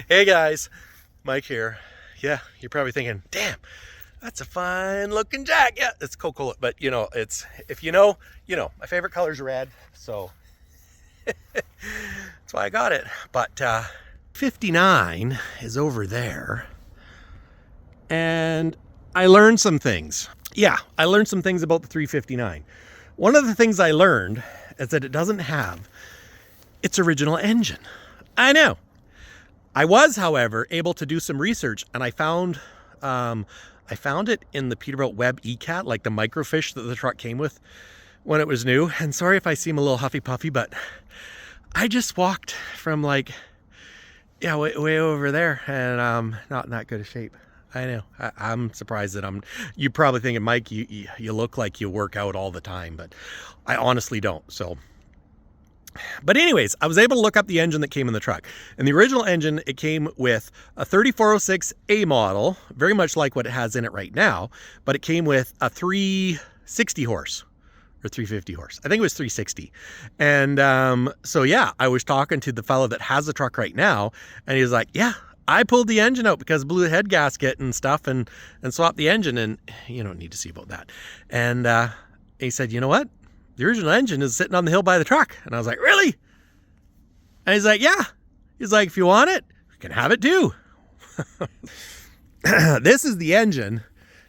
Hey guys, Mike here. Yeah, you're probably thinking, damn, that's a fine looking jack. Yeah, it's Coca-Cola, but it's, if my favorite color is red, so that's why I got it. But 59 is over there, and I learned some things. Yeah, I learned some things about the 359. One of the things I learned is that it doesn't have its original engine. I know. I was, however, able to do some research, and I found it in the Peterbilt Web ECAT, like the microfiche that the truck came with when it was new. And sorry if I seem a little huffy puffy, but I just walked from way over there, and not in that good a shape. I know. I'm surprised that you're probably thinking, Mike, you look like you work out all the time, but I honestly don't. So. But anyways, I was able to look up the engine that came in the truck. And the original engine, it came with a 3406A model, very much like what it has in it right now, but it came with a 360 horse or 350 horse. I think it was 360. And so yeah, I was talking to the fellow that has the truck right now, and he was like, yeah, I pulled the engine out because I blew the head gasket and stuff and swapped the engine, and you don't need to see about that. And he said, you know what? The original engine is sitting on the hill by the truck. And I was like, really? And he's like, yeah. He's like, if you want it, you can have it too. This is the engine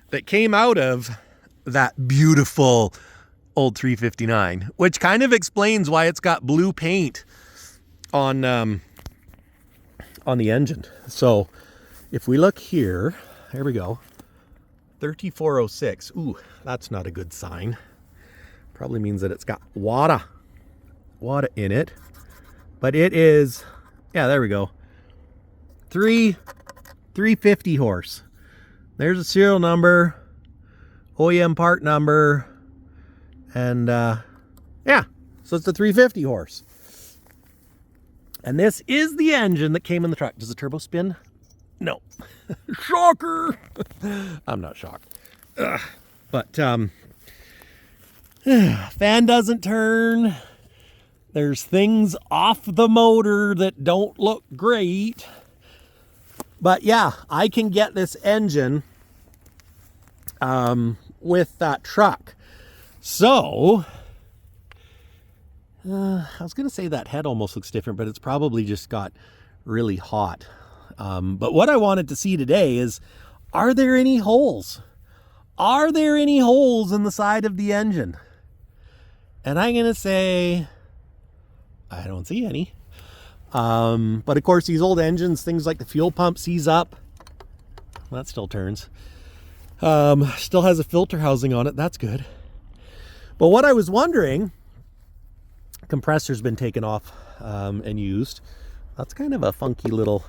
that came out of that beautiful old 359, which kind of explains why it's got blue paint on the engine. So if we look here, there we go. 3406. Ooh, that's not a good sign. Probably means that it's got water in it, but it is, yeah, there we go. 350 horse. There's a serial number, OEM part number, and yeah, so it's the 350 horse. And this is the engine that came in the truck. Does the turbo spin? No. Shocker. I'm not shocked. But fan doesn't turn. There's things off the motor that don't look great. But yeah, I can get this engine with that truck. So I was going to say that head almost looks different, but it's probably just got really hot. But what I wanted to see today is, are there any holes? Are there any holes in the side of the engine? And I'm going to say, I don't see any. But of course, these old engines, things like the fuel pump seize up. Well, that still turns. Still has a filter housing on it. That's good. But what I was wondering, compressor's been taken off and used. That's kind of a funky little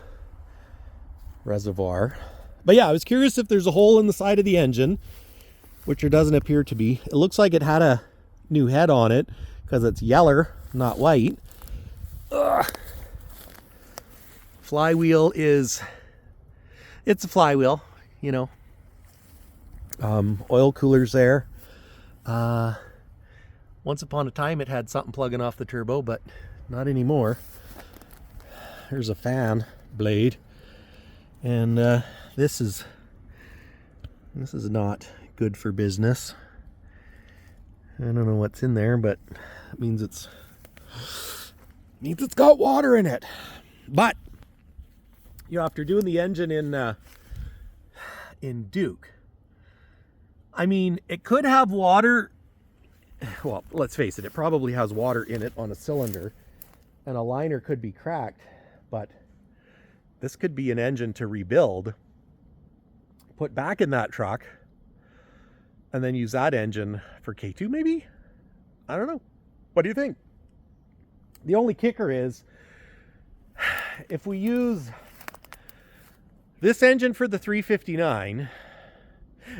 reservoir. But yeah, I was curious if there's a hole in the side of the engine, which there doesn't appear to be. It looks like it had a new head on it because it's yeller, not white. Ugh. Flywheel it's a flywheel, oil coolers there. Once upon a time it had something plugging off the turbo, but not anymore. There's a fan blade, and this is not good for business. I don't know what's in there, but it means it's got water in it. But after doing the engine in Duke, I mean, it could have water. Well, let's face it, it probably has water in it on a cylinder, and a liner could be cracked. But this could be an engine to rebuild, put back in that truck, and then use that engine for K2 maybe? I don't know. What do you think? The only kicker is, if we use this engine for the 359,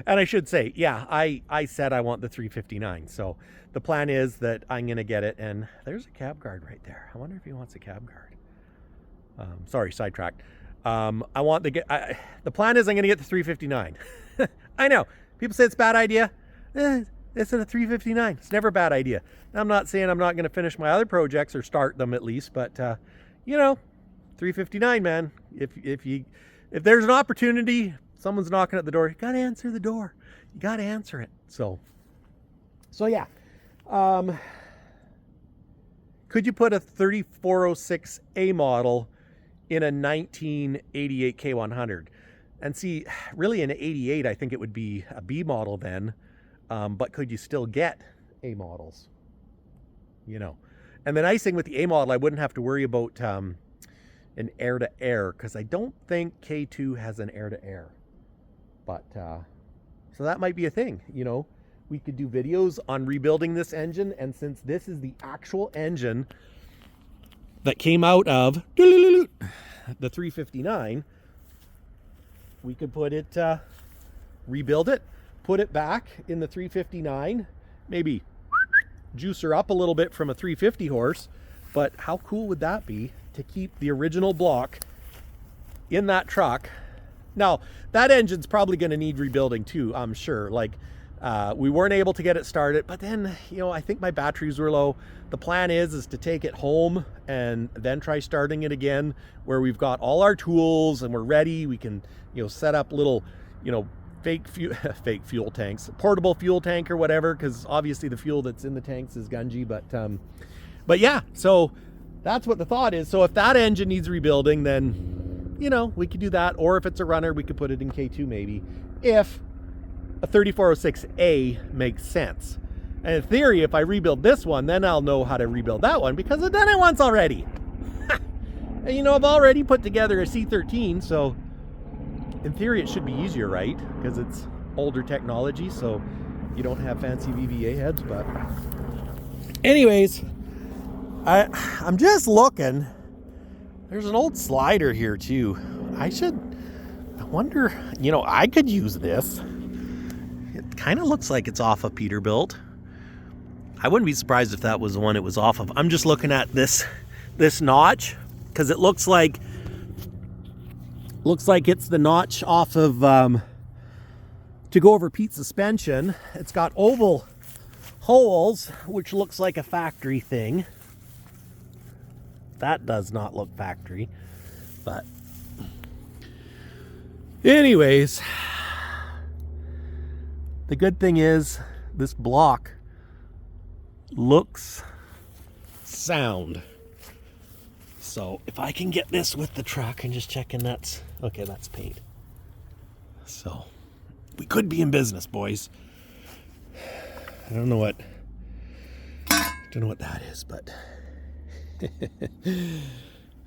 and I should say, yeah, I said I want the 359. So the plan is that I'm going to get it, and there's a cab guard right there. I wonder if he wants a cab guard. Sorry, sidetracked. The plan is I'm going to get the 359. I know. People say it's a bad idea. It's a 359. It's never a bad idea. Now, I'm not saying I'm not going to finish my other projects or start them at least, but 359, man. If there's an opportunity, someone's knocking at the door, you gotta answer the door. You gotta answer it. So yeah. Could you put a 3406A model in a 1988 K100? And see, really in an 88, I think it would be a B model then. But could you still get A models? You know, and the nice thing with the A model, I wouldn't have to worry about an air-to-air, because I don't think K2 has an air-to-air. But so that might be a thing. You know, we could do videos on rebuilding this engine, and since this is the actual engine that came out of the 359, we could put it, rebuild it, put it back in the 359, maybe juice her up a little bit from a 350 horse. But how cool would that be to keep the original block in that truck? Now, that engine's probably going to need rebuilding too, I'm sure. Like, we weren't able to get it started, but then, you know, I think my batteries were low. The plan is to take it home and then try starting it again, where we've got all our tools and we're ready. We can, you know, set up little, you know, fake fuel tanks, portable fuel tank or whatever, because obviously the fuel that's in the tanks is gungy. But yeah, so that's what the thought is. So if that engine needs rebuilding, then, you know, we could do that. Or if it's a runner, we could put it in K2 maybe, if a 3406A makes sense. And in theory, if I rebuild this one, then I'll know how to rebuild that one, because I've done it once already. And you know, I've already put together a C13, so in theory it should be easier, right? Because it's older technology, so you don't have fancy VVA heads. But anyways, I'm just looking. There's an old slider here too. I wonder, you know, I could use this. It kind of looks like it's off of Peterbilt. I wouldn't be surprised if that was the one it was off of. I'm just looking at this notch, because it looks like it's the notch off of to go over Pete's suspension. It's got oval holes, which looks like a factory thing. That does not look factory, but anyways, the good thing is this block looks sound. So if I can get this with the truck, and just checking that's okay, that's paint. So we could be in business, boys. I don't know what that is, but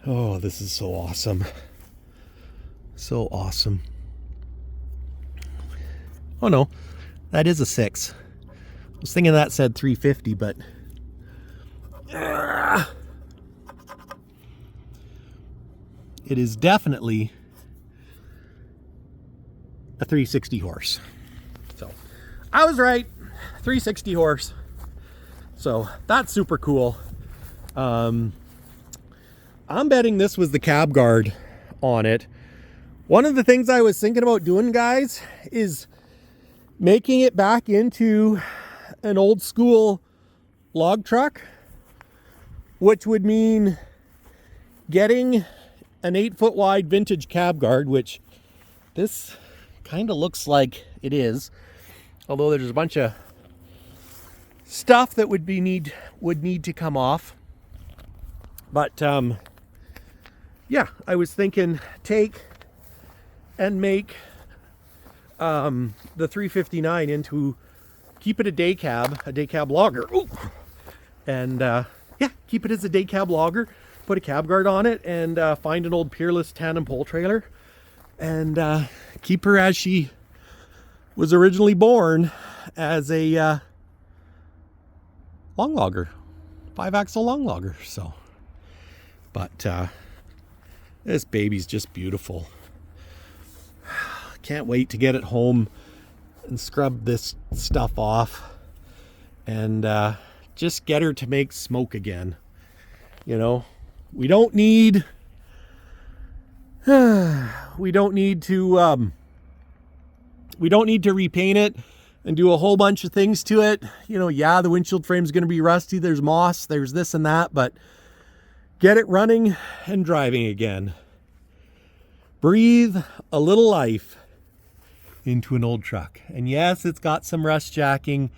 oh, this is so awesome. So awesome. Oh no, that is a 6. I was thinking that said 350, but it is definitely a 360 horse. So I was right, 360 horse. So that's super cool. I'm betting this was the cab guard on it. One of the things I was thinking about doing, guys, is making it back into an old school log truck, which would mean getting an 8-foot wide vintage cab guard, which this kind of looks like it is, although there's a bunch of stuff that would need to come off. But yeah, I was thinking take and make the 359 into, keep it a day cab logger. Ooh. And yeah, keep it as a day cab logger, put a cab guard on it, and find an old Peerless tandem pole trailer, and keep her as she was originally born, as a long logger, 5-axle long logger. So, but this baby's just beautiful. Can't wait to get it home and scrub this stuff off, and just get her to make smoke again. You know, we don't need to repaint it and do a whole bunch of things to it. You know, yeah, the windshield frame's going to be rusty. There's moss, there's this and that, but get it running and driving again. Breathe a little life into an old truck. And yes, it's got some rust jacking,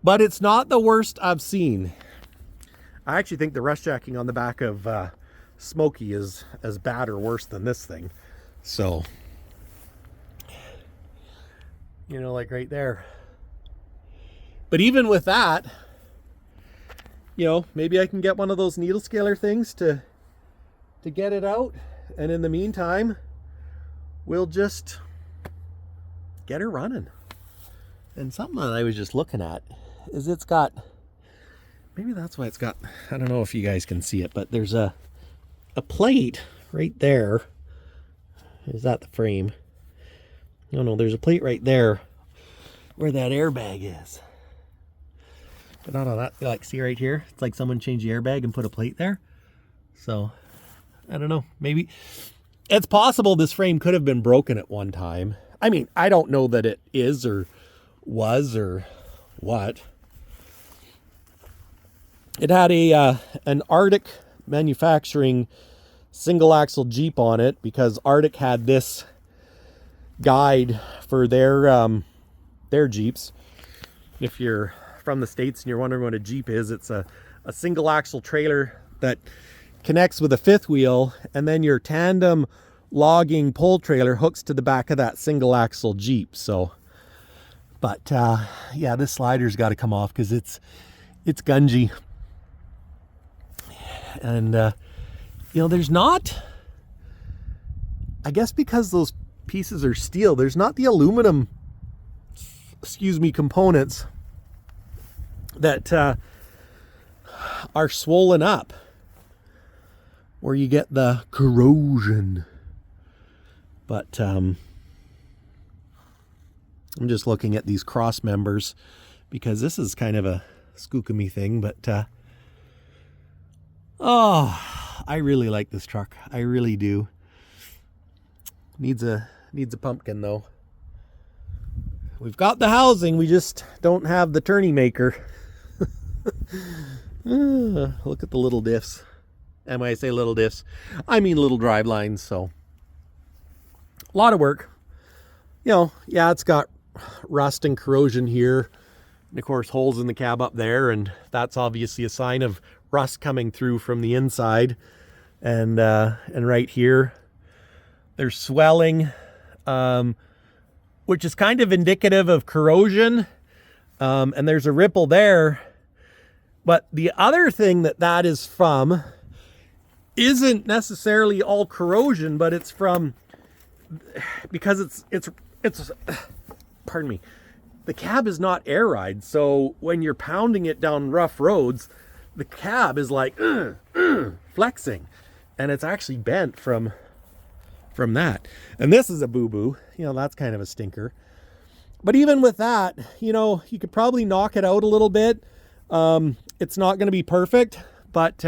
but it's not the worst I've seen. I actually think the rust jacking on the back of Smokey is as bad or worse than this thing. So, you know, like right there. But even with that, you know, maybe I can get one of those needle scaler things to get it out. And in the meantime, we'll just get her running. And something that I was just looking at is it's got, maybe that's why it's got, I don't know if you guys can see it, but there's a plate right there. Is that the frame? No, there's a plate right there where that airbag is. But not on that, like, see right here? It's like someone changed the airbag and put a plate there. So, I don't know. Maybe it's possible this frame could have been broken at one time. I mean, I don't know that it is or was or what. It had an Arctic manufacturing single axle Jeep on it because Arctic had this guide for their Jeeps. If you're from the States and you're wondering what a Jeep is, it's a single axle trailer that connects with a fifth wheel, and then your tandem logging pole trailer hooks to the back of that single axle Jeep. So, but yeah, this slider's got to come off because it's gungy. And you know, there's not, I guess because those pieces are steel, there's not the aluminum, components that are swollen up where you get the corrosion. But I'm just looking at these cross members because this is kind of a skookum-y thing, but oh, I really like this truck. I really do. Needs a pumpkin though. We've got the housing, we just don't have the turning maker. Look at the little diffs. And when I say little diffs, I mean little drive lines. So a lot of work. You know, yeah, it's got rust and corrosion here. And of course, holes in the cab up there. And that's obviously a sign of rust coming through from the inside. And right here, there's swelling, which is kind of indicative of corrosion. And there's a ripple there. But the other thing that is from isn't necessarily all corrosion, but it's from, because it's pardon me, the cab is not air ride. So when you're pounding it down rough roads, the cab is like flexing, and it's actually bent from that. And this is a boo-boo, you know, that's kind of a stinker. But even with that, you know, you could probably knock it out a little bit. It's not going to be perfect, but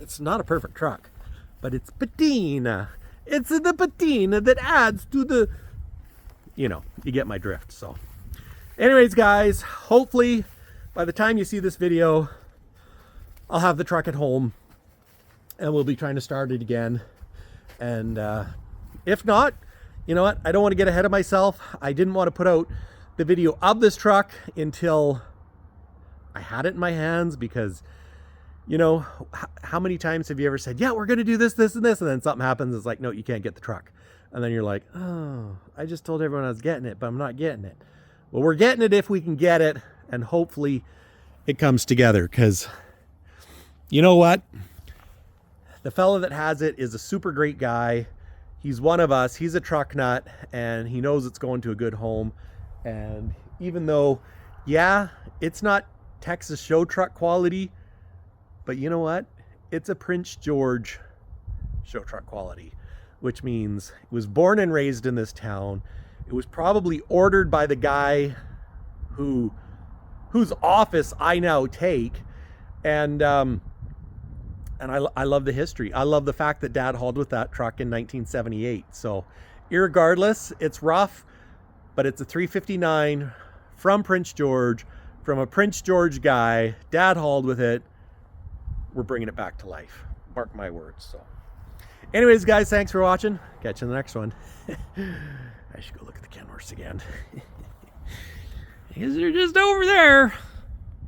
it's not a perfect truck, but it's patina. It's the patina that adds to the, you know, you get my drift. So anyways, guys, hopefully by the time you see this video, I'll have the truck at home and we'll be trying to start it again. And if not, you know what? I don't want to get ahead of myself. I didn't want to put out the video of this truck until I had it in my hands, because, you know, how many times have you ever said, yeah, we're going to do this, this, and this, and then something happens. It's like, no, you can't get the truck. And then you're like, oh, I just told everyone I was getting it, but I'm not getting it. Well, we're getting it if we can get it, and hopefully it comes together, because you know what? The fella that has it is a super great guy. He's one of us. He's a truck nut, and he knows it's going to a good home. And even though, yeah, it's not Texas show truck quality, but you know what? It's a Prince George show truck quality, which means it was born and raised in this town. It was probably ordered by the guy whose office I now take. And I love the history. I love the fact that Dad hauled with that truck in 1978. So irregardless, it's rough, but it's a 359 from Prince George, from a Prince George guy. Dad hauled with it. we're bringing it back to life. Mark my words. So anyways, guys, thanks for watching. Catch you in the next one. I should go look at the Kenworths again. Because they're just over there.